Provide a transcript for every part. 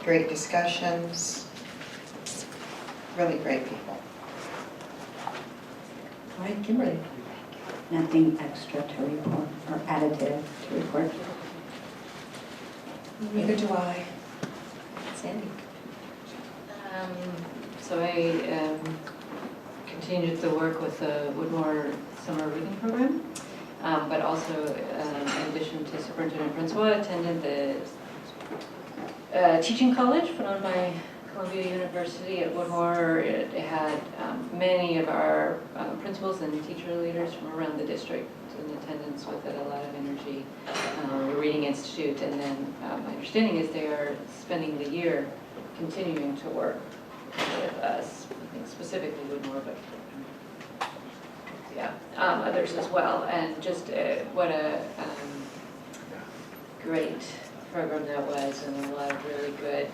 Great discussions. Really great people. All right, Kimberly. Nothing extra to report or additive to report. Neither do I. Sandy. So I continued the work with the Woodmore Summer Reading Program, but also in addition to superintendent principal, I attended the teaching college put on by Columbia University at Woodmore. It had many of our principals and teacher leaders from around the district in attendance with it, a lot of energy. The Reading Institute, and then my understanding is they are spending the year continuing to work with us, I think specifically Woodmore, but yeah, others as well. And just what a great program that was, and a lot of really good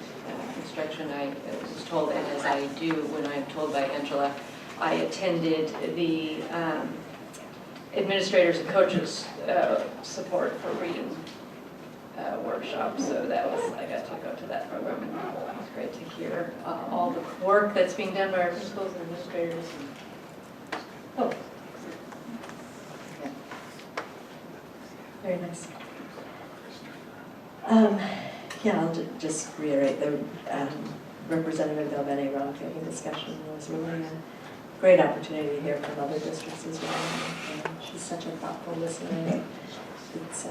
instruction. I was told, and as I do when I'm told by Angela, I attended the administrators and coaches support for reading workshop, so that was, I got to go to that program, and it was great to hear all the work that's being done by our principals and administrators. Oh, Yeah. Very nice. Yeah, I'll just reiterate the Representative Del Bene roundtable discussion was really a great opportunity to hear from other districts as well. And she's such a thoughtful listener. It's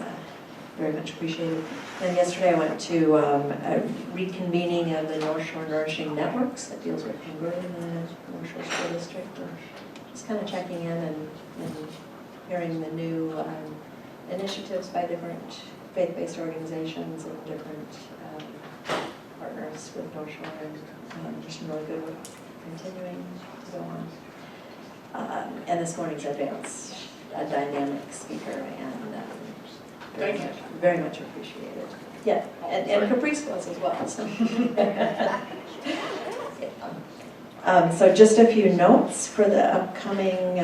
very much appreciated. And yesterday I went to a reconvening of the North Shore Nourishing Networks that deals with hunger in the North Shore School District. And just kind of checking in and hearing the new initiatives by different faith-based organizations and different partners with North Shore, and just really good work continuing to go on. And this morning's advance, a dynamic speaker, and very much appreciated. Yeah, and Caprice was as well. So. So just a few notes for the upcoming.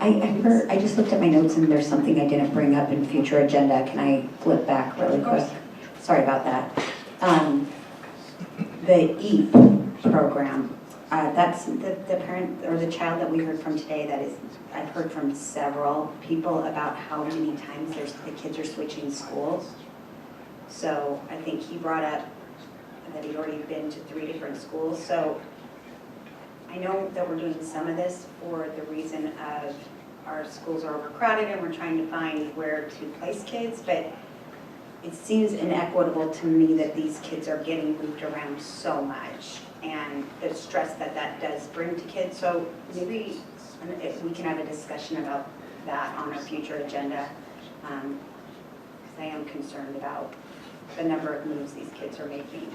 I just looked at my notes and there's something I didn't bring up in future agenda. Can I flip back really quick? Sorry about that. The EAP program, that's the parent or the child that we heard from today. That is, I've heard from several people about how many times the kids are switching schools. So I think he brought up that he'd already been to 3 different schools. So I know that we're doing some of this for the reason of our schools are overcrowded and we're trying to find where to place kids, but it seems inequitable to me that these kids are getting moved around so much and the stress that that does bring to kids. So maybe if we can have a discussion about that on a future agenda, because I am concerned about the number of moves these kids are making.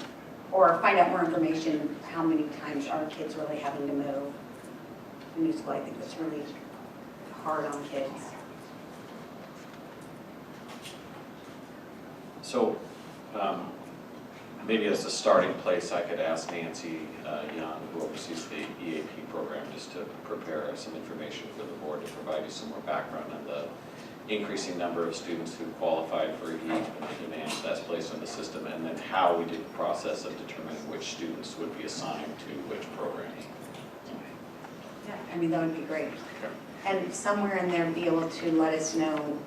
Or find out more information, how many times are kids really having to move to new school. I think that's really hard on kids. So maybe as a starting place, I could ask Nancy Young, who oversees the EAP program, just to prepare some information for the board to provide you some more background on the increasing number of students who qualified for EAP and the demands that's placed on the system, and then how we did the process of determining which students would be assigned to which program. Yeah, I mean, that would be great. And somewhere in there, be able to let us know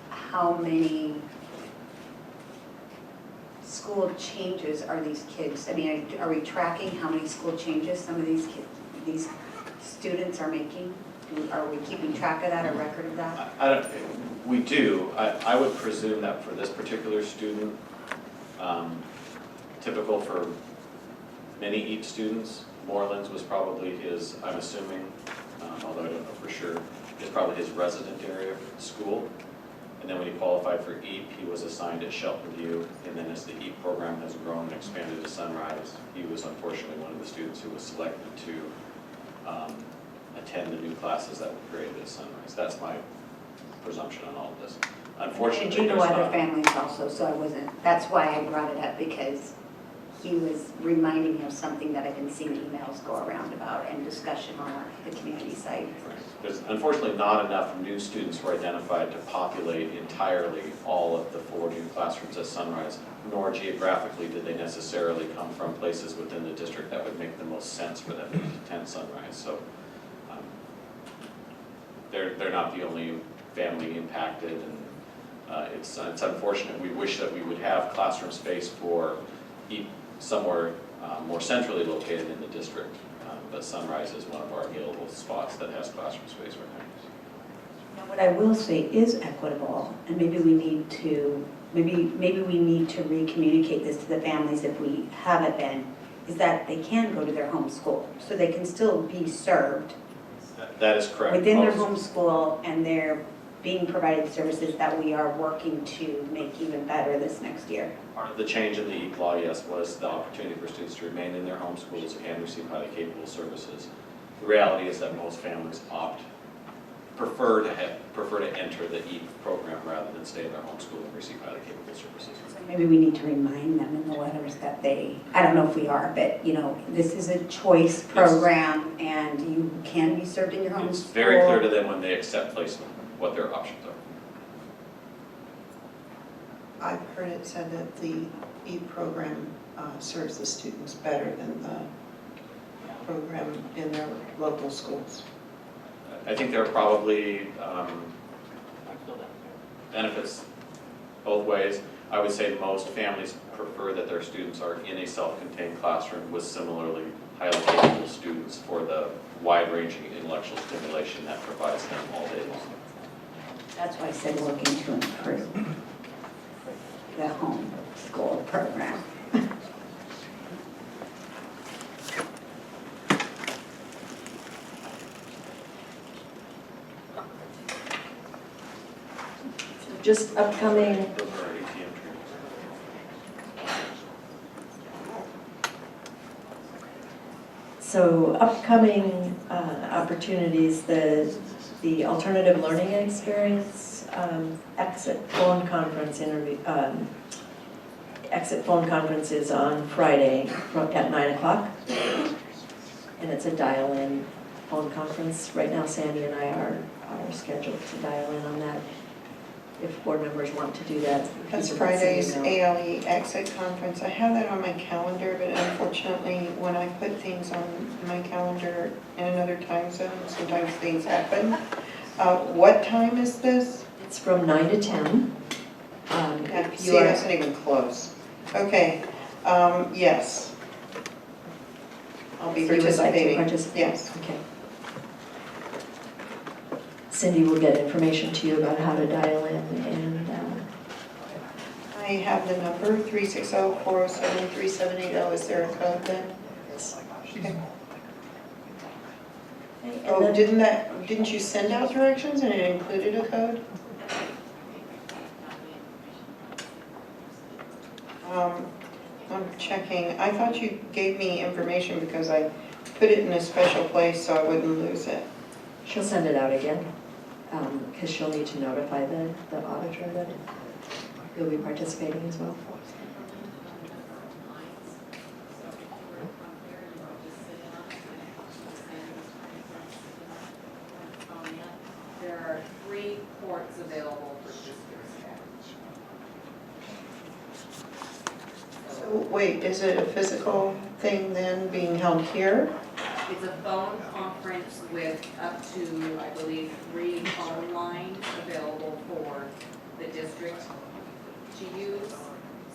how many school changes are these kids? I mean, are we tracking how many school changes some of these students are making? Are we keeping track of that or record of that? We do. I would presume that for this particular student, typical for many EAP students, Morelands was probably his, I'm assuming, although I don't know for sure, is probably his resident area school. And then when he qualified for EAP, he was assigned at Shelton View. And then as the EAP program has grown and expanded to Sunrise, he was unfortunately one of the students who was selected to attend the new classes that were created at Sunrise. That's my presumption on all of this. Unfortunately, and you know other families also, so I wasn't, that's why I brought it up, because he was reminding me of something that I've been seeing emails go around about and discussion on the community site. There's unfortunately not enough new students were identified to populate entirely all of the 4 new classrooms at Sunrise, nor geographically did they necessarily come from places within the district that would make the most sense for them to attend Sunrise. So they're not the only family impacted, and it's unfortunate. We wish that we would have classroom space for somewhere more centrally located in the district, but Sunrise is one of our available spots that has classroom space right now. Now, what I will say is equitable, and maybe we need to re-communicate this to the families if we haven't been, is that they can go to their home school, so they can still be served That is correct. within their home school, and they're being provided services that we are working to make even better this next year. Part of the change in the EAP law, yes, was the opportunity for students to remain in their home schools and receive highly capable services. The reality is that most families prefer to enter the EAP program rather than stay in their home school and receive highly capable services. So maybe we need to remind them in the letters that I don't know if we are, but this is a choice program and you can be served in your home It's school. very clear to them when they accept placement what their options are. I've heard it said that the EAP program serves the students better than the program in their local schools. I think there are probably benefits both ways. I would say most families prefer that their students are in a self-contained classroom with similarly highly capable students for the wide-ranging intellectual stimulation that provides them all day long. That's why I said looking to improve the home school program. Just upcoming, Those are our ATM trainings. so upcoming opportunities, the alternative learning experience exit phone conference exit phone conference is on Friday at 9 o'clock. And it's a dial-in phone conference. Right now Sandy and I are scheduled to dial in on that. If board members want to do that. That's please let Friday's Cindy know. ALE exit conference. I have that on my calendar, but unfortunately, when I put things on my calendar in another time zone, sometimes things happen. What time is this? It's from 9 to 10. Yeah, If see, you it are, doesn't even close. Okay, yes. I'll be So you would like to participating. participate? Yes. Okay. Cindy will get information to you about how to dial in, and I have the number, 360-407-3780. Is there a code then? Okay. Oh, then- didn't you send out directions and it included a code? I'm checking. I thought you gave me information because I put it in a special place so I wouldn't lose it. she'll send it out again, because she'll need to notify the auditor that you'll be participating as well. There are 3 ports available for district staff. So wait, is it a physical thing then being held here? It's a phone conference with up to, I believe, 3 phone lines available for the district to use.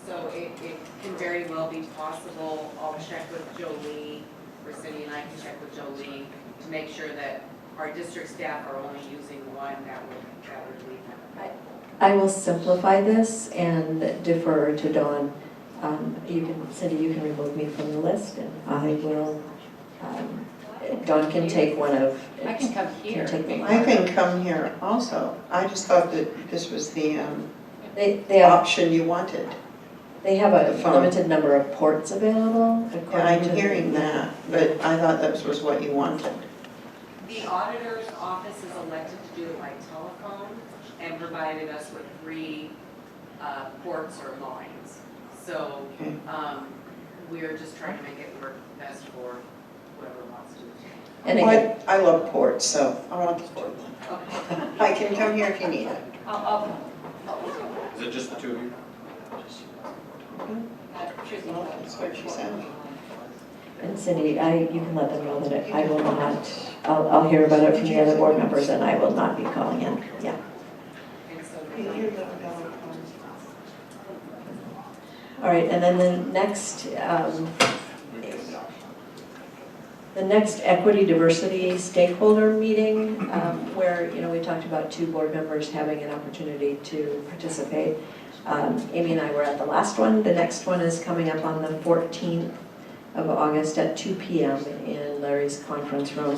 So it can very well be possible, I'll check with Jolie, or Cindy and I can check with Jolie to make sure that our district staff are only using one that would leave them. I will simplify this and defer to Dawn. Cindy, you can remove me from the list, and I will, Dawn can take one of. I can come here. take the- I can come here also. I just thought that this was the They option you wanted. have a The phone. limited number of ports available. Yeah, according I'm to the- hearing that, but I thought that was what you wanted. The auditor's office is elected to do it by telephone and provided us with 3 ports or lines. So Okay. we're just trying to make it work best for whoever wants to. And again, I love port, so I want the port. Okay. I can come here if you need it. I'll Is it just the two of you? Well, that's what she said. and Cindy, you can let them know that I will not, I'll hear about it from the other board members and I will not be calling in, yeah. And so Your little dog. All right, and then the next equity diversity stakeholder meeting, where, we talked about 2 board members having an opportunity to participate. Amy and I were at the last one. The next one is coming up on the 14th of August at 2 p.m. in Larry's conference room.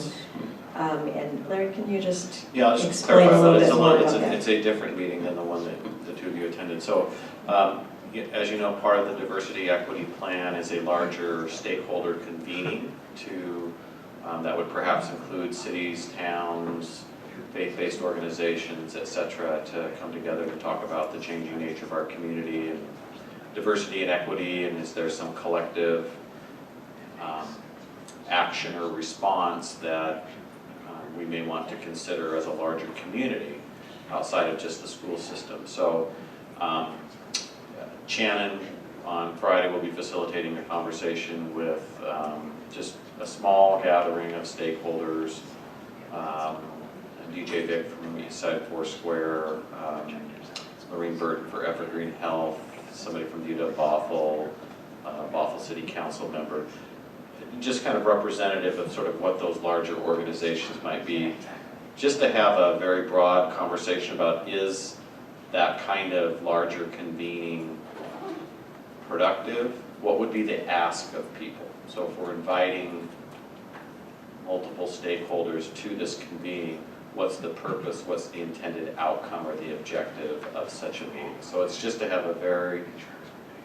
And Larry, can you just Yeah, I'll just explain clarify a little that bit more it's about that? it's a different meeting than the one that the 2 of you attended. So, as you know, part of the diversity equity plan is a larger stakeholder convening to, that would perhaps include cities, towns, faith-based organizations, et cetera, to come together to talk about the changing nature of our community and diversity and equity, and is there some collective action or response that we may want to consider as a larger community outside of just the school system. So Shannon on Friday will be facilitating a conversation with just a small gathering of stakeholders, DJ Vic from East Side Foursquare, Maureen Burton for Evergreen Health, somebody from UW Bothell, Bothell City Council member, just kind of representative of sort of what those larger organizations might be, just to have a very broad conversation about, is that kind of larger convening productive? What would be the ask of people? So if we're inviting multiple stakeholders to this convening, what's the purpose, what's the intended outcome or the objective of such a meeting? So it's just to have a very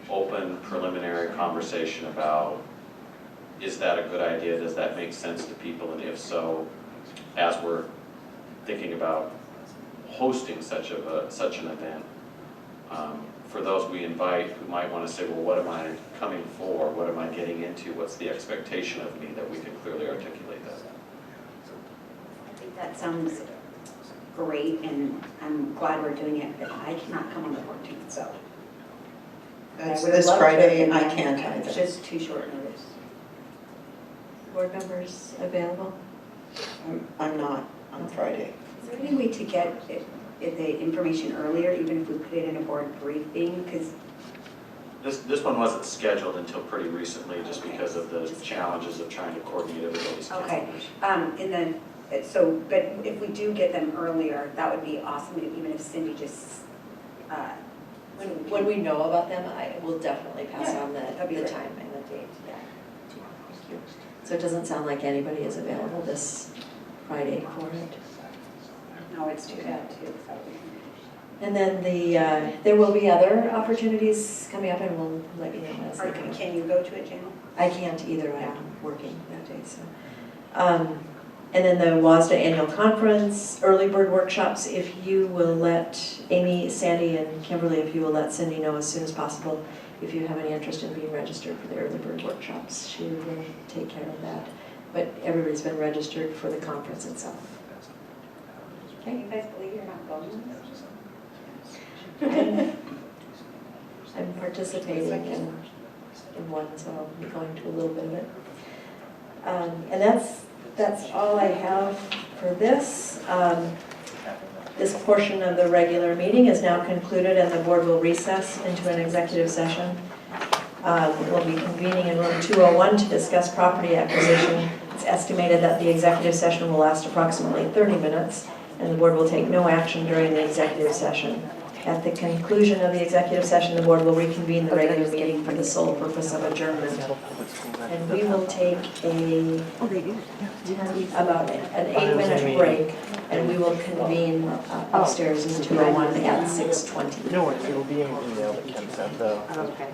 open preliminary conversation about, is that a good idea? Does that make sense to people? And if so, as we're thinking about hosting such an event, for those we invite who might want to say, well, what am I coming for? What am I getting into? What's the expectation of me? That we can clearly articulate that. I think that sounds great, and I'm glad we're doing it, but I cannot come on the 14th, so. That's I would've this loved to, Friday, and but I can't It's either. just too short notice. Board members available? I'm not on Friday. Is there any way to get the information earlier, even if we put it in a board briefing? Because This one wasn't scheduled until pretty recently, just because of the challenges of trying to coordinate everybody's Okay. calendars. but if we do get them earlier, that would be awesome, even if Cindy just, When we know about them, I will definitely pass Yeah, on that'd be the great. time and the date, yeah. Thank you. So it doesn't sound like anybody is available this Friday for it. no, it's too bad too. So. And then there will be other opportunities coming up, and we'll let you know as they come. Can you go to it, Jan? I can't either, I'm working that day, so. And then the WASDA annual conference, early bird workshops, if you will let Amy, Sandy, and Kimberly, if you will let Cindy know as soon as possible, if you have any interest in being registered for the early bird workshops, she will take care of that. But everybody's been registered for the conference itself. Can you guys believe you're not going? I'm participating in one, so I'll be going to a little bit of it. And that's all I have for this. This portion of the regular meeting is now concluded, and the board will recess into an executive session. We'll be convening in room 201 to discuss property acquisition. It's estimated that the executive session will last approximately 30 minutes, and the board will take no action during the executive session. At the conclusion of the executive session, the board will reconvene the regular meeting for the sole purpose of adjournment. And we will take about an 8-minute break, and we will convene upstairs in 201 at 6:20. No, it'll be in an email that Kim sent though. Okay.